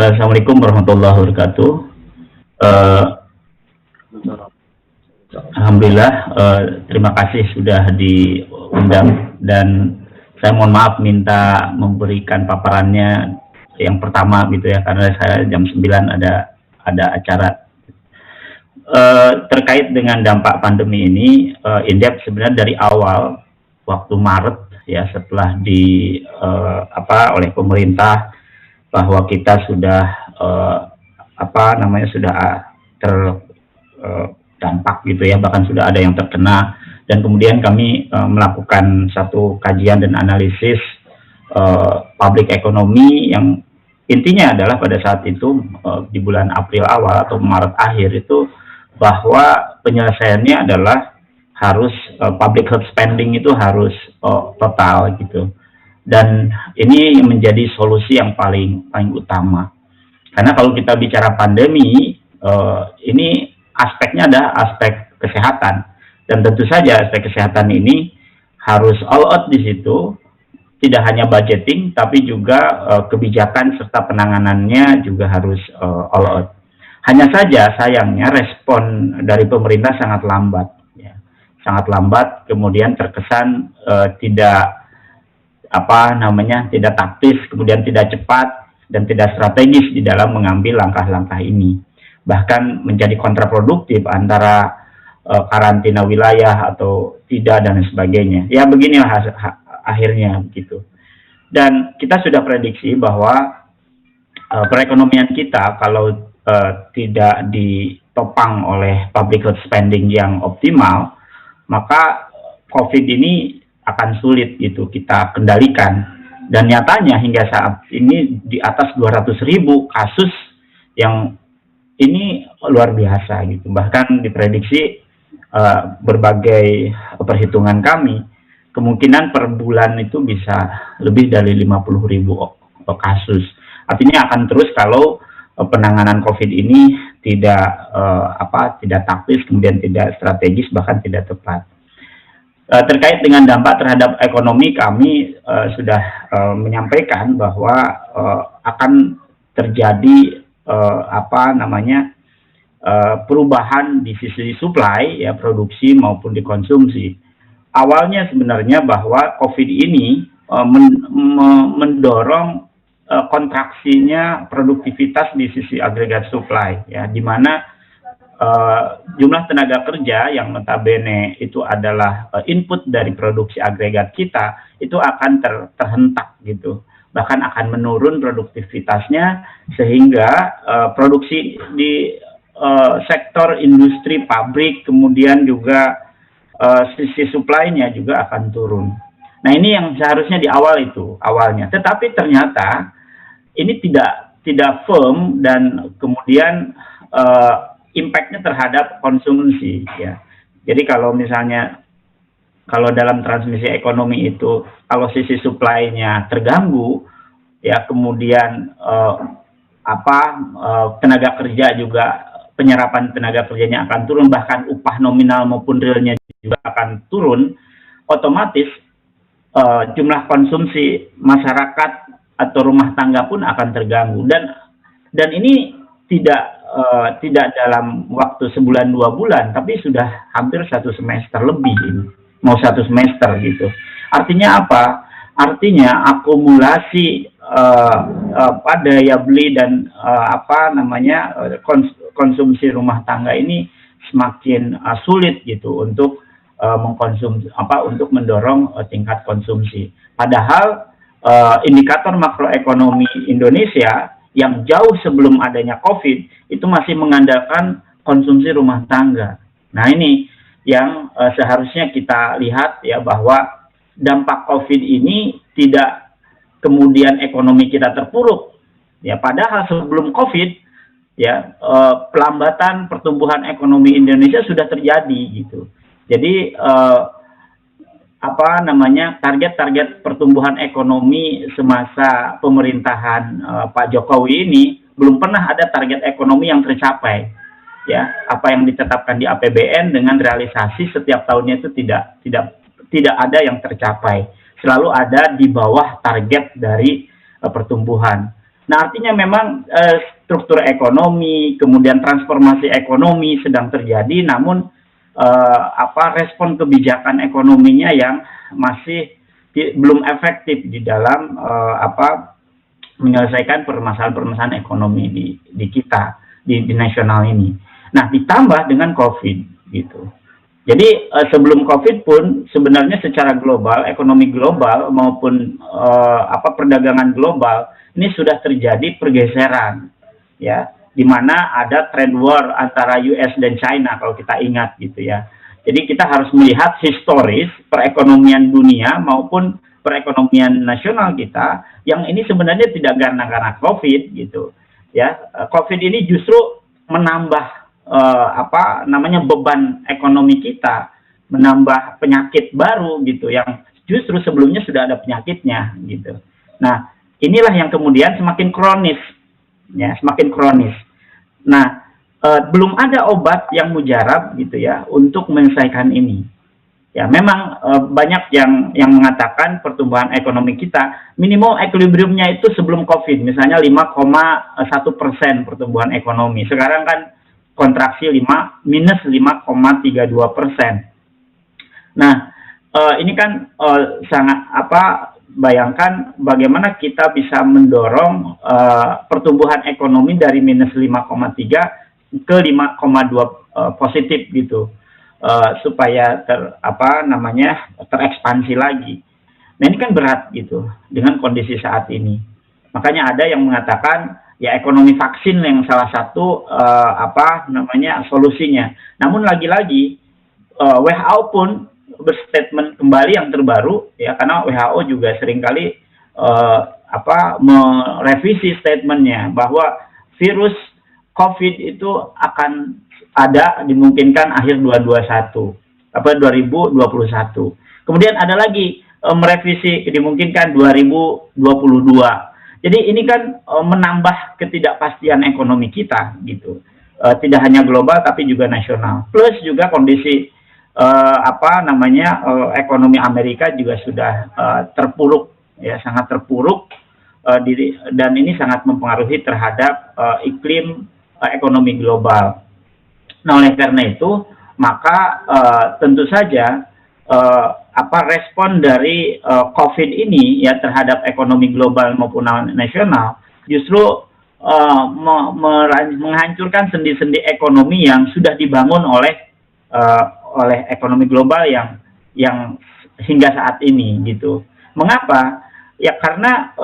Assalamualaikum warahmatullahi wabarakatuh. Eh, Alhamdulillah, terima kasih sudah diundang dan saya mohon maaf minta memberikan paparannya yang pertama gitu ya karena saya jam 9 ada acara. Terkait dengan dampak pandemi ini, Indef sebenarnya dari awal waktu Maret ya setelah oleh pemerintah bahwa kita sudah sudah terdampak gitu ya, bahkan sudah ada yang terkena, dan kemudian kami melakukan satu kajian dan analisis public ekonomi yang intinya adalah pada saat itu di bulan April awal atau Maret akhir itu bahwa penyelesaiannya adalah harus public health spending itu harus total gitu. Dan ini menjadi solusi yang paling utama. Karena kalau kita bicara pandemi, ini aspeknya ada aspek kesehatan. Dan tentu saja aspek kesehatan ini harus all out di situ. Tidak hanya budgeting, tapi juga kebijakan serta penanganannya juga harus all out. Hanya saja sayangnya respon dari pemerintah sangat lambat. Ya. Sangat lambat, kemudian terkesan tidak taktis, kemudian tidak cepat dan tidak strategis di dalam mengambil langkah-langkah ini. Bahkan menjadi kontraproduktif antara karantina wilayah atau tidak dan sebagainya. Ya beginilah akhirnya begitu. Dan kita sudah prediksi bahwa perekonomian kita kalau tidak ditopang oleh public health spending yang optimal, maka COVID ini akan sulit gitu kita kendalikan. Dan nyatanya hingga saat ini di atas 200.000 kasus yang ini luar biasa gitu. Bahkan diprediksi berbagai perhitungan kami kemungkinan per bulan itu bisa lebih dari 50.000 kasus. Artinya akan terus kalau penanganan COVID ini tidak taktis, kemudian tidak strategis, bahkan tidak tepat. Terkait dengan dampak terhadap ekonomi, kami sudah menyampaikan bahwa akan terjadi perubahan di sisi supply ya, produksi maupun di konsumsi. Awalnya sebenarnya bahwa COVID ini mendorong kontraksinya produktivitas di sisi agregat supply ya, di mana jumlah tenaga kerja yang notabene itu adalah input dari produksi agregat kita itu akan terhentak gitu, bahkan akan menurun produktivitasnya sehingga produksi di sektor industri, pabrik, kemudian juga sisi supply-nya juga akan turun. Nah ini yang seharusnya di awal itu awalnya, tetapi ternyata ini tidak firm dan kemudian impact-nya terhadap konsumsi ya. Jadi kalau misalnya dalam transmisi ekonomi itu kalau sisi supply-nya terganggu ya, kemudian tenaga kerja juga, penyerapan tenaga kerjanya akan turun, bahkan upah nominal maupun realnya juga akan turun, otomatis jumlah konsumsi masyarakat atau rumah tangga pun akan terganggu, dan ini tidak dalam waktu sebulan 2 bulan, tapi sudah hampir 1 semester lebih ini, mau 1 semester gitu. Artinya apa? Artinya akumulasi daya beli dan konsumsi rumah tangga ini semakin sulit gitu untuk untuk mendorong tingkat konsumsi. Padahal indikator makroekonomi Indonesia yang jauh sebelum adanya COVID itu masih mengandalkan konsumsi rumah tangga. Nah ini yang seharusnya kita lihat ya, bahwa dampak COVID ini tidak kemudian ekonomi kita terpuruk ya, padahal sebelum COVID ya pelambatan pertumbuhan ekonomi Indonesia sudah terjadi gitu. Jadi target-target pertumbuhan ekonomi semasa pemerintahan Pak Jokowi ini belum pernah ada target ekonomi yang tercapai ya. Apa yang ditetapkan di APBN dengan realisasi setiap tahunnya itu tidak ada yang tercapai, selalu ada di bawah target dari pertumbuhan. Nah, artinya memang struktur ekonomi, kemudian transformasi ekonomi sedang terjadi, namun respon kebijakan ekonominya yang masih belum efektif di dalam menyelesaikan permasalahan-permasalahan ekonomi di kita di nasional ini. Nah, ditambah dengan COVID gitu. Jadi sebelum COVID pun sebenarnya secara global, ekonomi global maupun perdagangan global ini sudah terjadi pergeseran, ya, di mana ada trade war antara US dan China kalau kita ingat gitu ya. Jadi kita harus melihat historis perekonomian dunia maupun perekonomian nasional kita yang ini sebenarnya tidak karena COVID gitu, ya. COVID ini justru menambah beban ekonomi kita, menambah penyakit baru gitu yang justru sebelumnya sudah ada penyakitnya gitu. Nah, inilah yang kemudian semakin kronis, ya, semakin kronis. Nah, belum ada obat yang mujarab gitu ya untuk menyelesaikan ini. Ya, memang banyak yang mengatakan pertumbuhan ekonomi kita minimal equilibriumnya itu sebelum COVID, misalnya 5,1% pertumbuhan ekonomi. Sekarang kan kontraksi minus 5,32%. Nah, ini kan sangat bayangkan bagaimana kita bisa mendorong pertumbuhan ekonomi dari minus 5,3 ke 5,2 positif gitu, supaya terekspansi lagi. Nah, ini kan berat gitu dengan kondisi saat ini. Makanya ada yang mengatakan ya ekonomi vaksin yang salah satu solusinya. Namun lagi-lagi WHO pun berstatement kembali yang terbaru ya, karena WHO juga seringkali merevisi statementnya bahwa virus COVID itu akan ada dimungkinkan akhir 2021. Kemudian ada lagi merevisi dimungkinkan 2022. Jadi ini kan menambah ketidakpastian ekonomi kita gitu. Tidak hanya global tapi juga nasional. Plus juga kondisi ekonomi Amerika juga sudah terpuruk ya, sangat terpuruk dan ini sangat mempengaruhi terhadap iklim ekonomi global. Nah, oleh karena itu maka tentu saja respon dari COVID ini ya terhadap ekonomi global maupun nasional justru menghancurkan sendi-sendi ekonomi yang sudah dibangun oleh ekonomi global yang hingga saat ini gitu. Mengapa? Ya karena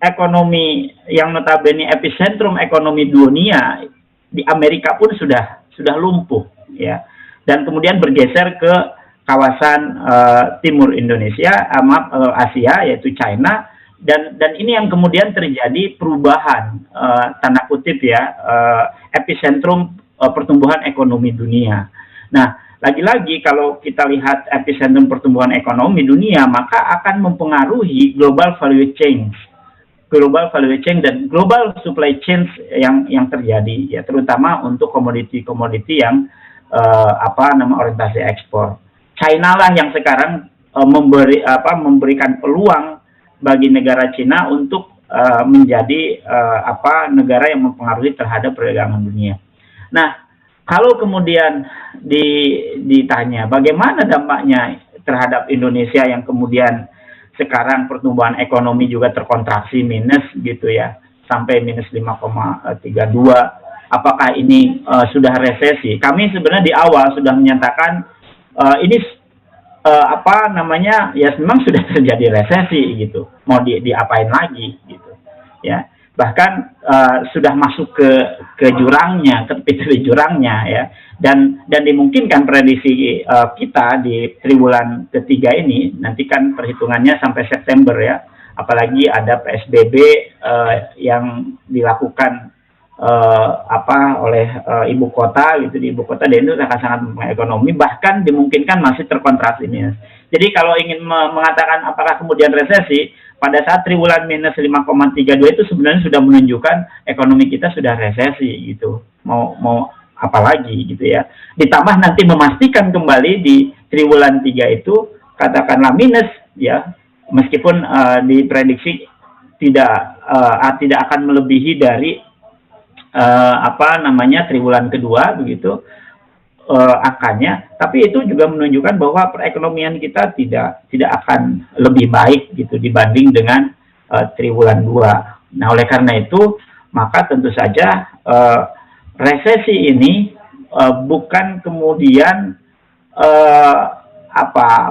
ekonomi yang notabene epicentrum ekonomi dunia di Amerika pun sudah lumpuh ya, dan kemudian bergeser ke kawasan timur Asia yaitu China, dan ini yang kemudian terjadi perubahan tanda kutip ya epicentrum pertumbuhan ekonomi dunia. Nah, lagi-lagi kalau kita lihat epicentrum pertumbuhan ekonomi dunia maka akan mempengaruhi global value chain dan global supply chain yang terjadi ya, terutama untuk komoditi-komoditi yang orientasi ekspor. China lah yang sekarang memberikan peluang bagi negara Cina untuk menjadi negara yang mempengaruhi terhadap perdagangan dunia. Nah, kalau kemudian ditanya bagaimana dampaknya terhadap Indonesia yang kemudian sekarang pertumbuhan ekonomi juga terkontraksi minus gitu ya, sampai minus 5,32, apakah ini sudah resesi? Kami sebenarnya di awal sudah menyatakan ini ya memang sudah terjadi resesi gitu, mau diapain lagi gitu ya, bahkan sudah masuk ke jurangnya, ke tepi jurangnya ya, dan dimungkinkan prediksi kita di triwulan ketiga ini nanti kan perhitungannya sampai September ya, apalagi ada PSBB yang dilakukan oleh ibu kota gitu, di ibu kota, dan itu akan sangat mempengaruhi ekonomi, bahkan dimungkinkan masih terkontraksi minus. Jadi kalau ingin mengatakan apakah kemudian resesi, pada saat triwulan minus 5,32 itu sebenarnya sudah menunjukkan ekonomi kita sudah resesi gitu. Mau apa lagi gitu ya. Ditambah nanti memastikan kembali di triwulan 3 itu katakanlah minus ya, meskipun diprediksi tidak tidak akan melebihi dari triwulan kedua begitu angkanya, tapi itu juga menunjukkan bahwa perekonomian kita tidak akan lebih baik gitu dibanding dengan triwulan 2. Nah, oleh karena itu maka tentu saja resesi ini bukan kemudian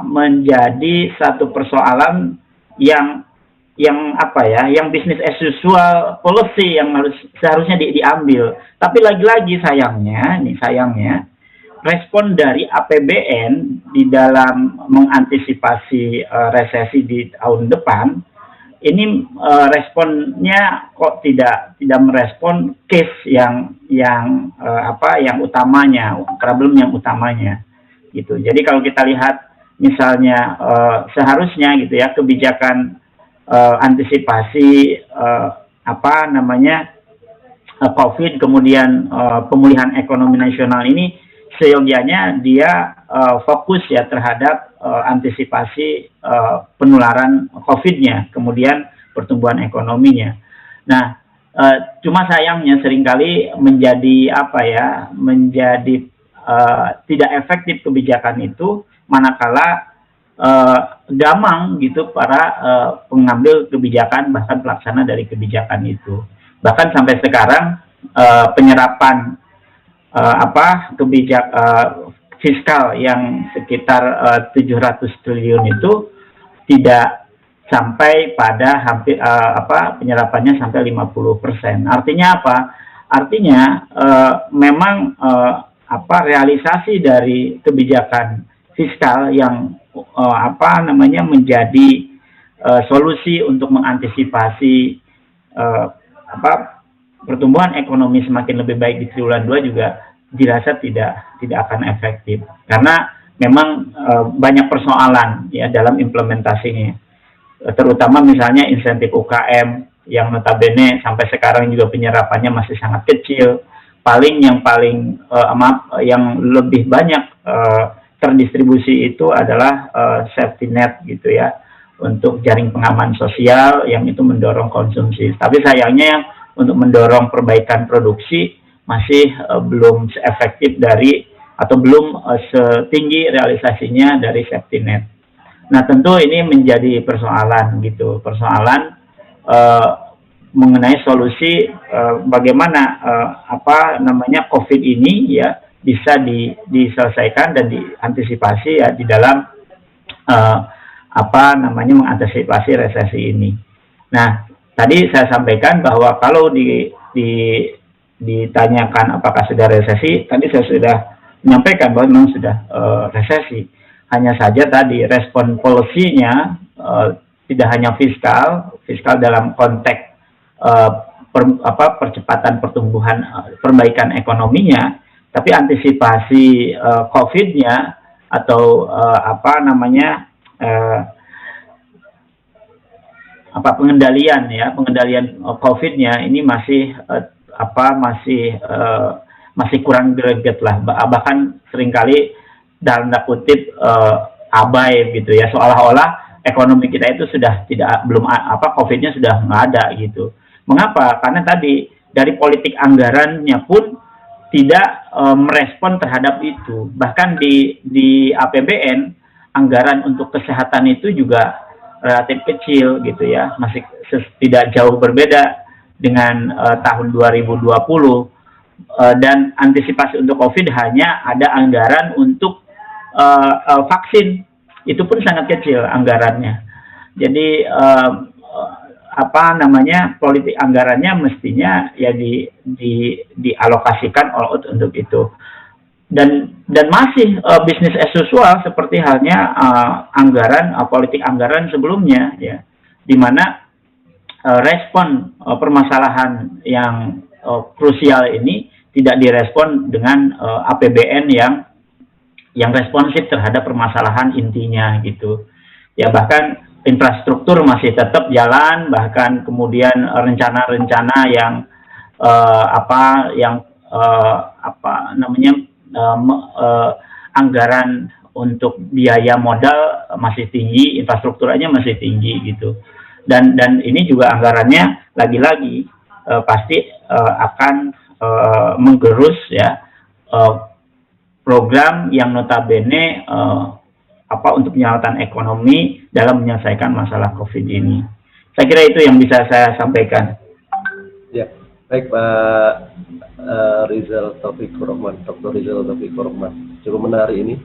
menjadi satu persoalan yang bisnis as usual policy yang seharusnya diambil. Tapi lagi-lagi sayangnya respon dari APBN di dalam mengantisipasi resesi di tahun depan ini responnya kok tidak merespon case yang utamanya, problem yang utamanya gitu. Jadi kalau kita lihat misalnya seharusnya gitu ya kebijakan antisipasi COVID kemudian pemulihan ekonomi nasional ini seyogianya dia fokus ya terhadap antisipasi penularan COVID-nya, kemudian pertumbuhan ekonominya. Nah, cuma sayangnya seringkali menjadi tidak efektif kebijakan itu manakala gamang gitu para pengambil kebijakan bahkan pelaksana dari kebijakan itu. Bahkan sampai sekarang penyerapan fiskal yang sekitar 700 triliun itu tidak sampai pada hampir penyerapannya sampai 50%. Artinya apa? Artinya memang realisasi dari kebijakan fiskal yang menjadi solusi untuk mengantisipasi pertumbuhan ekonomi semakin lebih baik di triwulan 2 juga dirasa tidak akan efektif karena memang banyak persoalan ya dalam implementasinya, terutama misalnya insentif UKM yang notabene sampai sekarang juga penyerapannya masih sangat kecil. Yang lebih banyak terdistribusi itu adalah safety net gitu ya, untuk jaring pengaman sosial yang itu mendorong konsumsi. Tapi sayangnya untuk mendorong perbaikan produksi masih belum seefektif atau belum setinggi realisasinya dari safety net. Nah, tentu ini menjadi persoalan mengenai solusi bagaimana COVID ini ya bisa diselesaikan dan diantisipasi ya di dalam mengantisipasi resesi ini. Nah, tadi saya sampaikan bahwa kalau ditanyakan apakah sudah resesi, tadi saya sudah menyampaikan bahwa memang sudah resesi. Hanya saja tadi respon polisinya tidak hanya fiskal dalam konteks percepatan pertumbuhan perbaikan ekonominya, tapi antisipasi COVID-nya atau pengendalian COVID-nya ini masih kurang greget lah, bahkan seringkali dalam tanda kutip abai gitu ya, seolah-olah ekonomi kita itu sudah COVID-nya sudah nggak ada gitu. Mengapa? Karena tadi dari politik anggarannya pun tidak merespon terhadap itu. Bahkan di APBN anggaran untuk kesehatan itu juga relatif kecil gitu ya, masih tidak jauh berbeda dengan tahun 2020. Dan antisipasi untuk COVID hanya ada anggaran untuk vaksin, itu pun sangat kecil anggarannya. Jadi politik anggarannya mestinya ya dialokasikan untuk itu. Dan masih bisnis as usual seperti halnya politik anggaran sebelumnya ya, di mana respon permasalahan yang krusial ini tidak direspon dengan APBN yang responsif terhadap permasalahan intinya gitu. Ya, bahkan infrastruktur masih tetap jalan, bahkan kemudian rencana-rencana yang anggaran untuk biaya modal masih tinggi, infrastrukturnya masih tinggi gitu. Dan ini juga anggarannya lagi-lagi pasti akan menggerus ya program yang notabene untuk penyelamatan ekonomi dalam menyelesaikan masalah COVID ini. Saya kira itu yang bisa saya sampaikan. Ya, baik Pak Rizal Taufikur Rahman, Dr. Rizal Taufikur Rahman. Cukup menarik ini